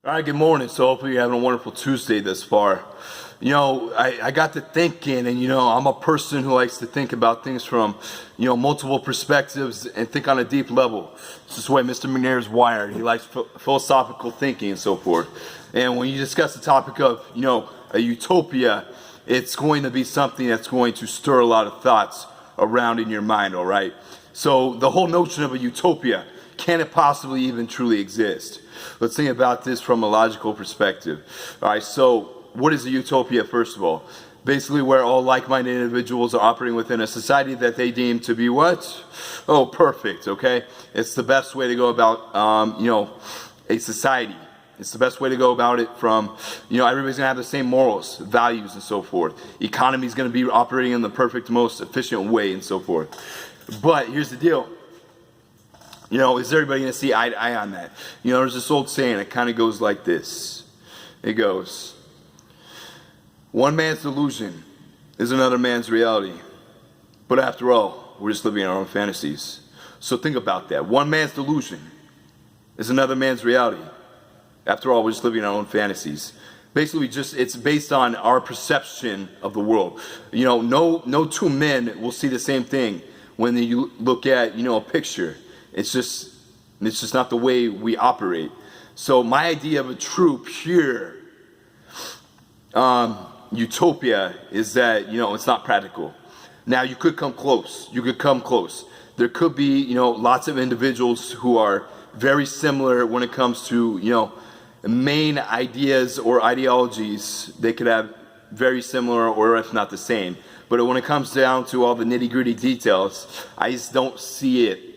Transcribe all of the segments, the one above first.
All right, good morning. So hopefully you're having a wonderful Tuesday thus far. I got to thinking, and I'm a person who likes to think about things from, multiple perspectives and think on a deep level. It's just the way Mr. McNair is wired. He likes philosophical thinking and so forth. And when you discuss the topic of, a utopia, it's going to be something that's going to stir a lot of thoughts around in your mind, all right? So the whole notion of a utopia, can it possibly even truly exist? Let's think about this from a logical perspective. All right, so what is a utopia, first of all? Basically where all like-minded individuals are operating within a society that they deem to be what? Oh, perfect, okay? It's the best way to go about, a society. It's the best way to go about it from, everybody's gonna have the same morals, values, and so forth. Economy's gonna be operating in the perfect, most efficient way, and so forth. But here's the deal. Is everybody going to see eye to eye on that? There's this old saying, it kind of goes like this. It goes, one man's delusion is another man's reality. But after all, we're just living in our own fantasies. So think about that. One man's delusion is another man's reality. After all, we're just living in our own fantasies. Basically, it's based on our perception of the world. No two men will see the same thing when you look at, a picture. It's just not the way we operate. So my idea of a true, pure utopia is that, it's not practical. Now, you could come close. There could be, lots of individuals who are very similar when it comes to, main ideas or ideologies. They could have very similar or if not the same. But when it comes down to all the nitty-gritty details, I just don't see it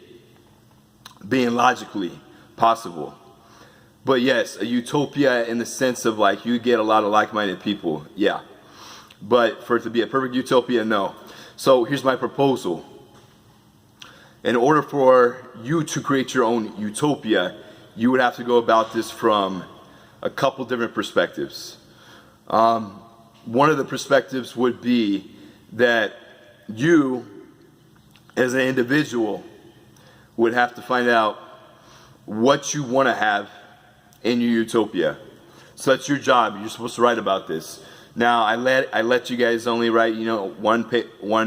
being logically possible. But yes, a utopia in the sense of like you get a lot of like-minded people, yeah. But for it to be a perfect utopia, no. So here's my proposal. In order for you to create your own utopia, you would have to go about this from a couple different perspectives. One of the perspectives would be that you, as an individual, would have to find out what you want to have in your utopia. So that's your job. You're supposed to write about this. Now, I let you guys only write, one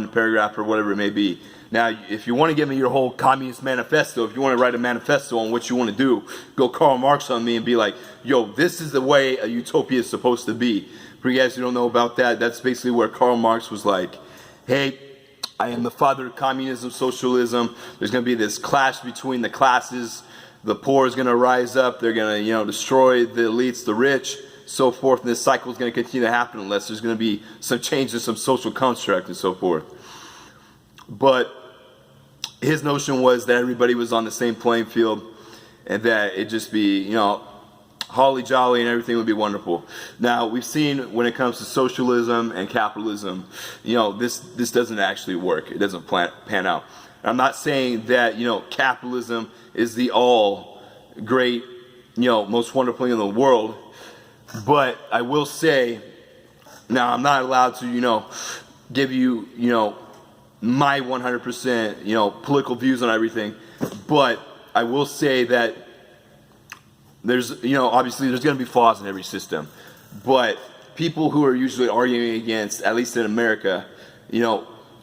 paragraph or whatever it may be. Now, if you want to give me your whole communist manifesto, if you want to write a manifesto on what you want to do, go Karl Marx on me and be like, yo, this is the way a utopia is supposed to be. For you guys who don't know about that, that's basically where Karl Marx was like, hey, I am the father of communism, socialism. There's going to be this clash between the classes. The poor is going to rise up. They're going to, destroy the elites, the rich, so forth. And this cycle is going to continue to happen unless there's going to be some change in some social construct and so forth. But his notion was that everybody was on the same playing field and that it just be, holly jolly and everything would be wonderful. Now, we've seen when it comes to socialism and capitalism, this doesn't actually work. It doesn't pan out. I'm not saying that, capitalism is the all great, most wonderful thing in the world. But I will say, now I'm not allowed to, give you, my 100%, political views on everything. But I will say that there's, obviously there's going to be flaws in every system, but people who are usually arguing against, at least in America,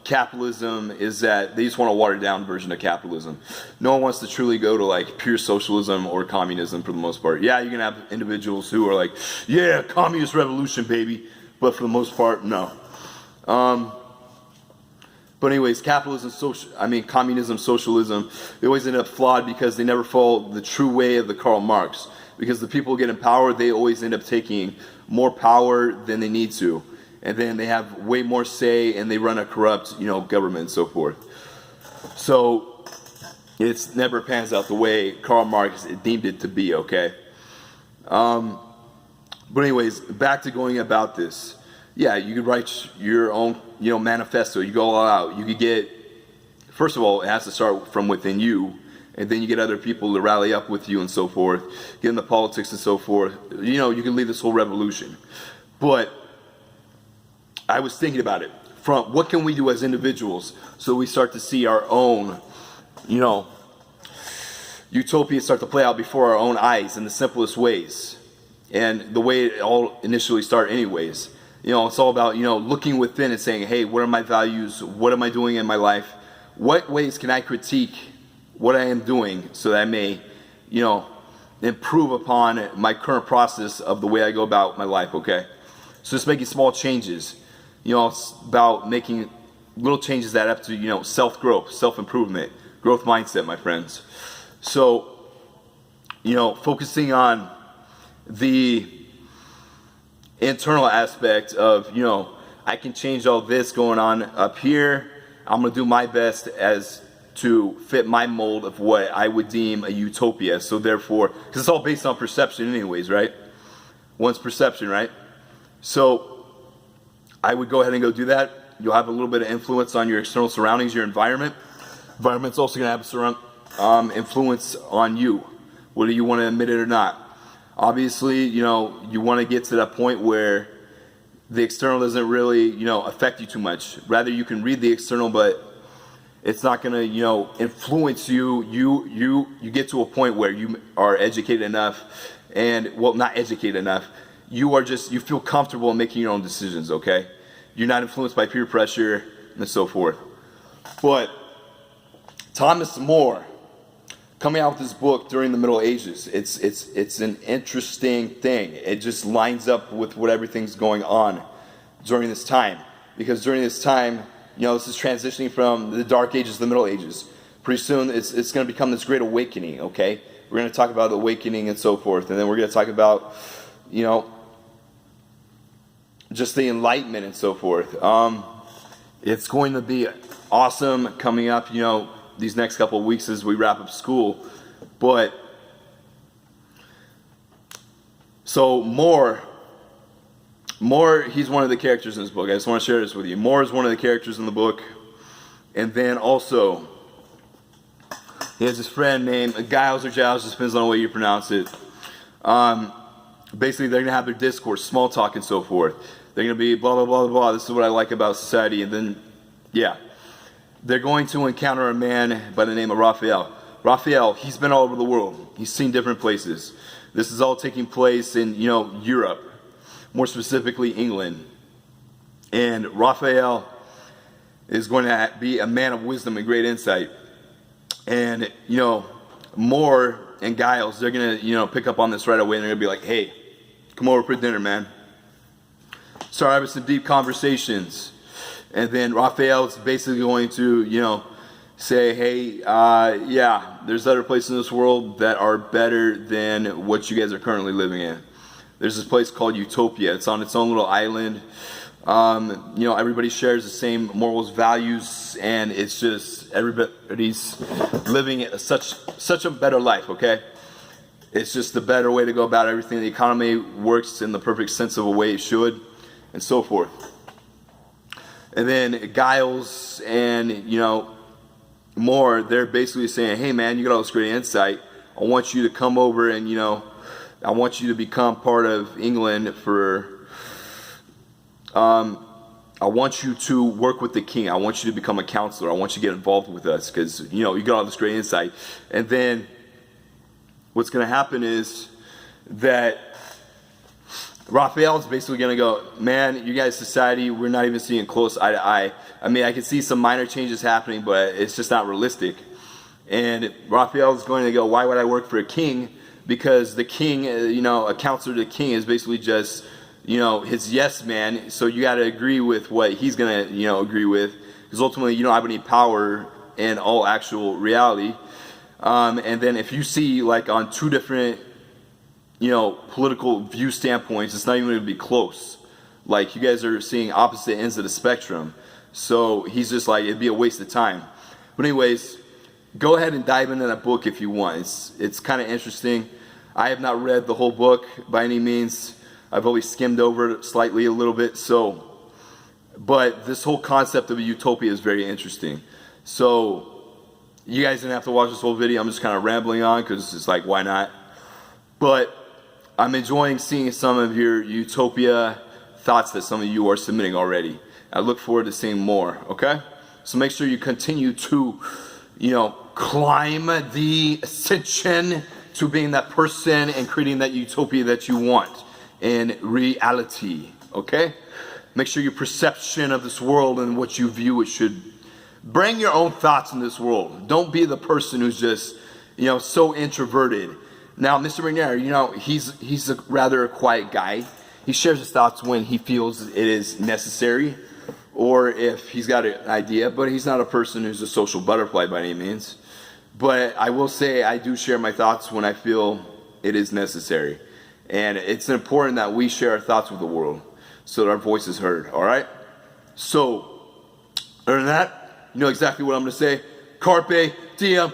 capitalism is that they just want a watered down version of capitalism. No one wants to truly go to like pure socialism or communism for the most part. Yeah, you're going to have individuals who are like, yeah, communist revolution, baby. But for the most part, no. But anyways, communism, socialism, they always end up flawed because they never follow the true way of the Karl Marx. Because the people who get in power, they always end up taking more power than they need to. And then they have way more say and they run a corrupt, government and so forth. So it never pans out the way Karl Marx deemed it to be, okay? But anyways, back to going about this. Yeah, you could write your own, manifesto. You go all out. You could get, first of all, it has to start from within you, and then you get other people to rally up with you and so forth, get into politics and so forth. You can lead this whole revolution. But I was thinking about it from what can we do as individuals so we start to see our own, utopias start to play out before our own eyes in the simplest ways. and the way it all initially started anyways. It's all about, looking within and saying, hey, what are my values? What am I doing in my life? What ways can I critique what I am doing so that I may, improve upon my current process of the way I go about my life, okay? So just making small changes. It's about making little changes that have to, self-growth, self-improvement, growth mindset, my friends. So, focusing on the internal aspect of, I can change all this going on up here. I'm going to do my best as to fit my mold of what I would deem a utopia. So therefore, because it's all based on perception anyways, right? One's perception, right? So I would go ahead and go do that. You'll have a little bit of influence on your external surroundings, your environment. Environment's also going to have influence on you, whether you want to admit it or not. Obviously, you want to get to that point where the external doesn't really, affect you too much. Rather, you can read the external, but it's not going to, influence you. You get to a point where you are educated enough, and, well, not educated enough. You feel comfortable in making your own decisions, okay? You're not influenced by peer pressure and so forth. But Thomas More, coming out with this book during the Middle Ages, it's an interesting thing. It just lines up with what everything's going on during this time. Because during this time, this is transitioning from the Dark Ages to the Middle Ages. Pretty soon, it's going to become this great awakening, okay? We're going to talk about awakening and so forth. And then we're going to talk about, just the enlightenment and so forth. It's going to be awesome coming up, these next couple of weeks as we wrap up school. But so More, he's one of the characters in this book. I just want to share this with you. More is one of the characters in the book. And then also, he has this friend named Giles or Giles, just depends on the way you pronounce it. Basically, they're going to have their discourse, small talk and so forth. They're going to be blah, blah, blah, blah, blah. This is what I like about society. And then, they're going to encounter a man by the name of Raphael. Raphael, he's been all over the world. He's seen different places. This is all taking place in, Europe, more specifically England. And Raphael is going to be a man of wisdom and great insight. And, More and Giles, they're going to, pick up on this right away. And they're going to be like, hey, come over for dinner, man. Start having some deep conversations. And then Raphael's basically going to, say, hey, there's other places in this world that are better than what you guys are currently living in. There's this place called Utopia. It's on its own little island. Everybody shares the same morals, values, and it's just everybody's living such a better life, okay? It's just the better way to go about everything. The economy works in the perfect sense of a way it should, and so forth. And then Giles and, More, they're basically saying, hey man, you got all this great insight. I want you to come over and, I want you to become part of England for, I want you to work with the king. I want you to become a counselor. I want you to get involved with us because, you got all this great insight. And then what's going to happen is that Raphael's basically going to go, man, you guys' society, we're not even seeing close eye to eye. I mean, I can see some minor changes happening, but it's just not realistic. And Raphael's going to go, why would I work for a king? Because the king, a counselor to the king is basically just, his yes man. So you got to agree with what he's going to, agree with. Because ultimately, you don't have any power in all actual reality. And then if you see, like, on two different political view standpoints, it's not even going to be close. Like, you guys are seeing opposite ends of the spectrum. So he's just like, it'd be a waste of time. But anyways, go ahead and dive into that book if you want. It's kind of interesting. I have not read the whole book by any means. I've only skimmed over it slightly a little bit. But this whole concept of a utopia is very interesting. So you guys didn't have to watch this whole video. I'm just kind of rambling on because it's like, why not? But I'm enjoying seeing some of your utopia thoughts that some of you are submitting already. I look forward to seeing more, okay? So make sure you continue to, climb the ascension to being that person and creating that utopia that you want in reality, okay? Make sure your perception of this world and what you view it should bring your own thoughts in this world. Don't be the person who's just, so introverted. Now, Mr. McNair, he's a rather quiet guy. He shares his thoughts when he feels it is necessary or if he's got an idea, but he's not a person who's a social butterfly by any means. But I will say I do share my thoughts when I feel it is necessary. And it's important that we share our thoughts with the world so that our voice is heard, all right? So, other than that, you know exactly what I'm going to say. Carpe diem.